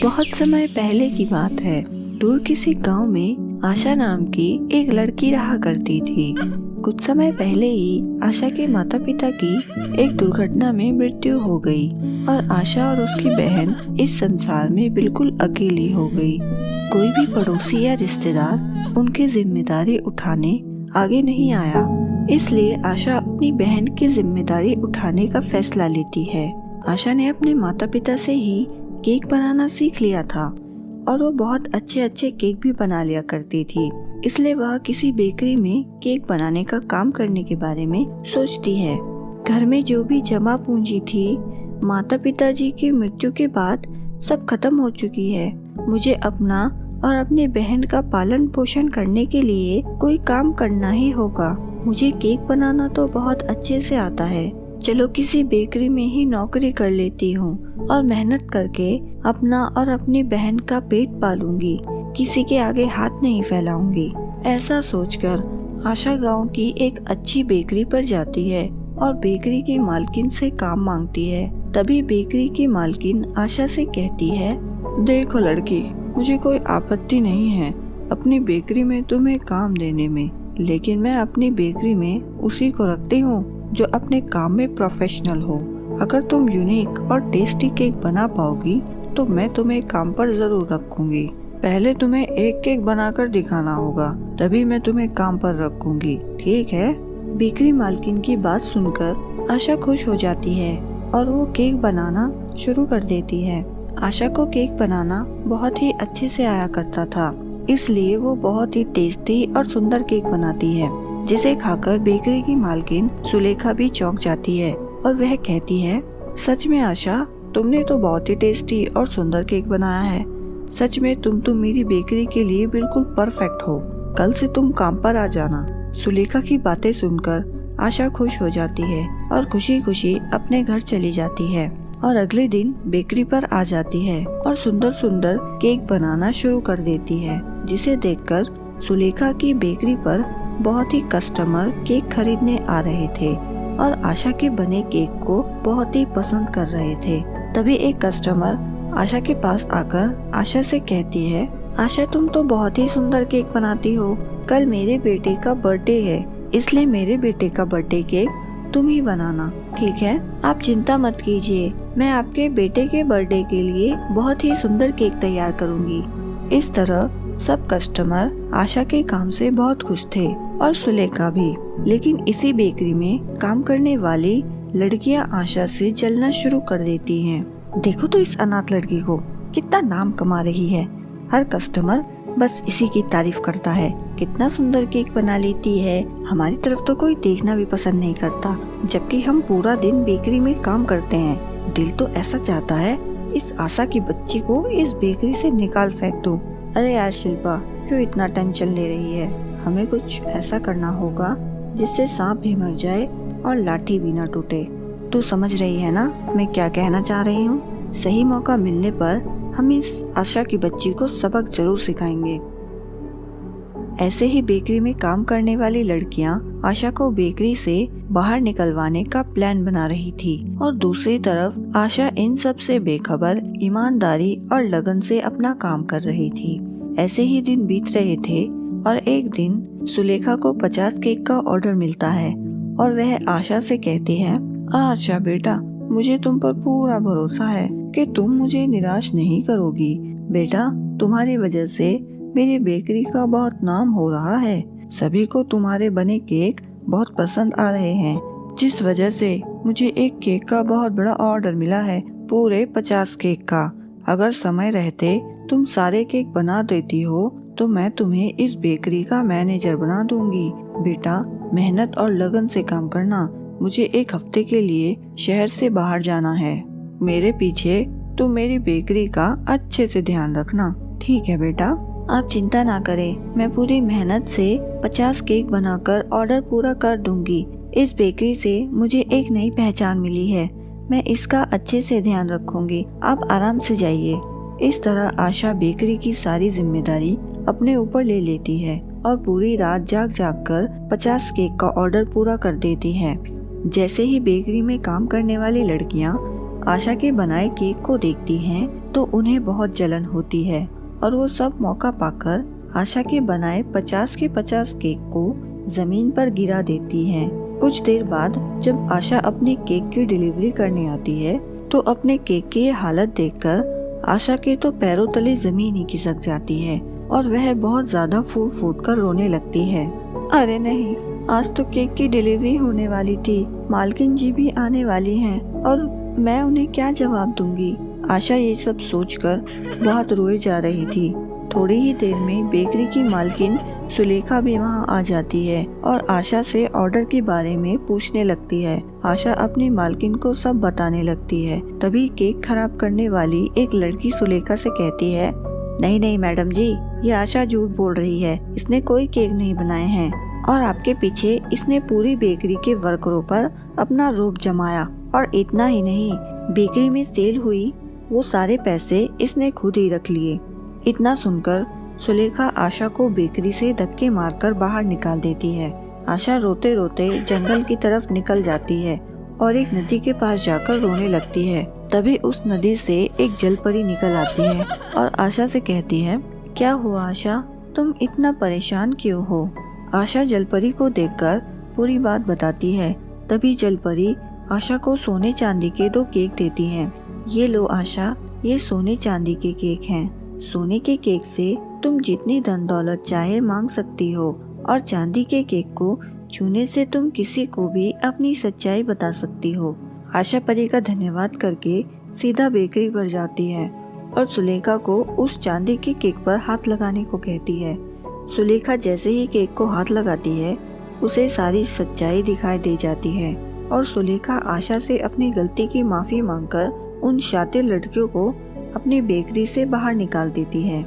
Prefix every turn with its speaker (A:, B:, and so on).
A: बहुत समय पहले की बात है। दूर किसी गांव में आशा नाम की एक लड़की रहा करती थी। कुछ समय पहले ही आशा के माता पिता की एक दुर्घटना में मृत्यु हो गई और आशा और उसकी बहन इस संसार में बिल्कुल अकेली हो गई। कोई भी पड़ोसी या रिश्तेदार उनकी जिम्मेदारी उठाने आगे नहीं आया। इसलिए आशा अपनी बहन की जिम्मेदारी उठाने का फैसला लेती है। आशा ने अपने माता पिता से ही केक बनाना सीख लिया था और वो बहुत अच्छे अच्छे केक भी बना लिया करती थी। इसलिए वह किसी बेकरी में केक बनाने का काम करने के बारे में सोचती है। घर में जो भी जमा पूंजी थी माता पिताजी की मृत्यु के बाद सब खत्म हो चुकी है। मुझे अपना और अपने बहन का पालन पोषण करने के लिए कोई काम करना ही होगा। मुझे केक बनाना तो बहुत अच्छे से आता है। चलो किसी बेकरी में ही नौकरी कर लेती हूँ और मेहनत करके अपना और अपनी बहन का पेट पालूंगी। किसी के आगे हाथ नहीं फैलाऊंगी। ऐसा सोचकर आशा गांव की एक अच्छी बेकरी पर जाती है और बेकरी की मालकिन से काम मांगती है। तभी बेकरी की मालकिन आशा से कहती है, देखो लड़की, मुझे कोई आपत्ति नहीं है अपनी बेकरी में तुम्हें काम देने में, लेकिन मैं अपनी बेकरी में उसी को रखती हूँ जो अपने काम में प्रोफेशनल हो। अगर तुम यूनिक और टेस्टी केक बना पाओगी तो मैं तुम्हें काम पर जरूर रखूंगी। पहले तुम्हें एक केक बनाकर दिखाना होगा, तभी मैं तुम्हें काम पर रखूंगी, ठीक है? बेकरी मालकिन की बात सुनकर आशा खुश हो जाती है और वो केक बनाना शुरू कर देती है। आशा को केक बनाना बहुत ही अच्छे से आया करता था, इसलिए वो बहुत ही टेस्टी और सुंदर केक बनाती है, जिसे खाकर बेकरी की मालकिन सुलेखा भी चौंक जाती है और वह कहती है, सच में आशा, तुमने तो बहुत ही टेस्टी और सुंदर केक बनाया है। सच में तुम तो मेरी बेकरी के लिए बिल्कुल परफेक्ट हो। कल से तुम काम पर आ जाना। सुलेखा की बातें सुनकर आशा खुश हो जाती है और खुशी खुशी अपने घर चली जाती है और अगले दिन बेकरी पर आ जाती है और सुंदर सुंदर केक बनाना शुरू कर देती है, जिसे देखकर सुलेखा की बेकरी पर बहुत ही कस्टमर केक खरीदने आ रहे थे और आशा के बने केक को बहुत ही पसंद कर रहे थे। तभी एक कस्टमर आशा के पास आकर आशा से कहती है, आशा, तुम तो बहुत ही सुंदर केक बनाती हो। कल मेरे बेटे का बर्थडे है, इसलिए मेरे बेटे का बर्थडे केक तुम ही बनाना, ठीक है? आप चिंता मत कीजिए, मैं आपके बेटे के बर्थडे के लिए बहुत ही सुंदर केक तैयार करूंगी। इस तरह सब कस्टमर आशा के काम से बहुत खुश थे और सुलेखा भी। लेकिन इसी बेकरी में काम करने वाली लड़कियां आशा से जलना शुरू कर देती हैं। देखो तो इस अनाथ लड़की को, कितना नाम कमा रही है। हर कस्टमर बस इसी की तारीफ करता है। कितना सुंदर केक बना लेती है, हमारी तरफ तो कोई देखना भी पसंद नहीं करता, जबकि हम पूरा दिन बेकरी में काम करते हैं। दिल तो ऐसा चाहता है इस आशा की बच्ची को इस बेकरी से निकाल फेंक दूं। अरे यार शिल्पा, क्यों इतना टेंशन ले रही है? हमें कुछ ऐसा करना होगा जिससे सांप भी मर जाए और लाठी भी ना टूटे। तू समझ रही है ना मैं क्या कहना चाह रही हूँ? सही मौका मिलने पर हम इस आशा की बच्ची को सबक जरूर सिखाएंगे। ऐसे ही बेकरी में काम करने वाली लड़कियां आशा को बेकरी से बाहर निकलवाने का प्लान बना रही थी और दूसरी तरफ आशा इन सब से बेखबर ईमानदारी और लगन से अपना काम कर रही थी। ऐसे ही दिन बीत रहे थे और एक दिन सुलेखा को 50 केक का ऑर्डर मिलता है और वह आशा से कहती है, आशा बेटा, मुझे तुम पर पूरा भरोसा है कि तुम मुझे निराश नहीं करोगी। बेटा, तुम्हारी वजह से मेरी बेकरी का बहुत नाम हो रहा है। सभी को तुम्हारे बने केक बहुत पसंद आ रहे हैं, जिस वजह से मुझे एक केक का बहुत बड़ा ऑर्डर मिला है, पूरे 50 केक का। अगर समय रहते तुम सारे केक बना देती हो तो मैं तुम्हें इस बेकरी का मैनेजर बना दूंगी। बेटा, मेहनत और लगन से काम करना। मुझे एक हफ्ते के लिए शहर से बाहर जाना है। मेरे पीछे तुम मेरी बेकरी का अच्छे से ध्यान रखना, ठीक है बेटा? आप चिंता ना करें, मैं पूरी मेहनत से 50 केक बनाकर ऑर्डर पूरा कर दूंगी। इस बेकरी से मुझे एक नई पहचान मिली है, मैं इसका अच्छे से ध्यान रखूंगी। आप आराम से जाइए। इस तरह आशा बेकरी की सारी जिम्मेदारी अपने ऊपर ले लेती है और पूरी रात जाग जाग कर 50 केक का ऑर्डर पूरा कर देती है। जैसे ही बेकरी में काम करने वाली लड़कियां आशा के बनाए केक को देखती हैं तो उन्हें बहुत जलन होती है और वो सब मौका पाकर आशा के बनाए 50 के 50 केक को जमीन पर गिरा देती हैं। कुछ देर बाद जब आशा अपने केक की डिलीवरी करने आती है तो अपने केक की ये हालत देखकर आशा के तो पैरों तले जमीन ही खिसक जाती है और वह बहुत ज्यादा फूट फूट कर रोने लगती है। अरे नहीं, आज तो केक की डिलीवरी होने वाली थी, मालकिन जी भी आने वाली हैं और मैं उन्हें क्या जवाब दूंगी। आशा ये सब सोचकर बहुत रोए जा रही थी। थोड़ी ही देर में बेकरी की मालकिन सुलेखा भी वहाँ आ जाती है और आशा से ऑर्डर के बारे में पूछने लगती है। आशा अपनी मालकिन को सब बताने लगती है। तभी केक खराब करने वाली एक लड़की सुलेखा से कहती है, नहीं नहीं मैडम जी, ये आशा झूठ बोल रही है, इसने कोई केक नहीं बनाए हैं और आपके पीछे इसने पूरी बेकरी के वर्करों पर अपना रोब जमाया और इतना ही नहीं, बेकरी में सेल हुई वो सारे पैसे इसने खुद ही रख लिए। इतना सुनकर सुलेखा आशा को बेकरी से धक्के मारकर बाहर निकाल देती है। आशा रोते रोते जंगल की तरफ निकल जाती है और एक नदी के पास जाकर रोने लगती है। तभी उस नदी से एक जलपरी निकल आती है और आशा से कहती है, क्या हुआ आशा, तुम इतना परेशान क्यों हो। आशा जलपरी को देखकर पूरी बात बताती है। तभी जलपरी आशा को सोने चांदी के 2 केक देती हैं। ये लो आशा, ये सोने चांदी के केक हैं। सोने के केक से तुम जितनी धन दौलत चाहे मांग सकती हो और चांदी के केक को छूने से तुम किसी को भी अपनी सच्चाई बता सकती हो। आशा परी का धन्यवाद करके सीधा बेकरी पर जाती है और सुलेखा को उस चांदी के केक पर हाथ लगाने को कहती है। सुलेखा जैसे ही केक को हाथ लगाती है उसे सारी सच्चाई दिखाई दे जाती है और सुलेखा आशा से अपनी गलती की माफी मांगकर उन शातिर लड़कियों को अपनी बेकरी से बाहर निकाल देती है।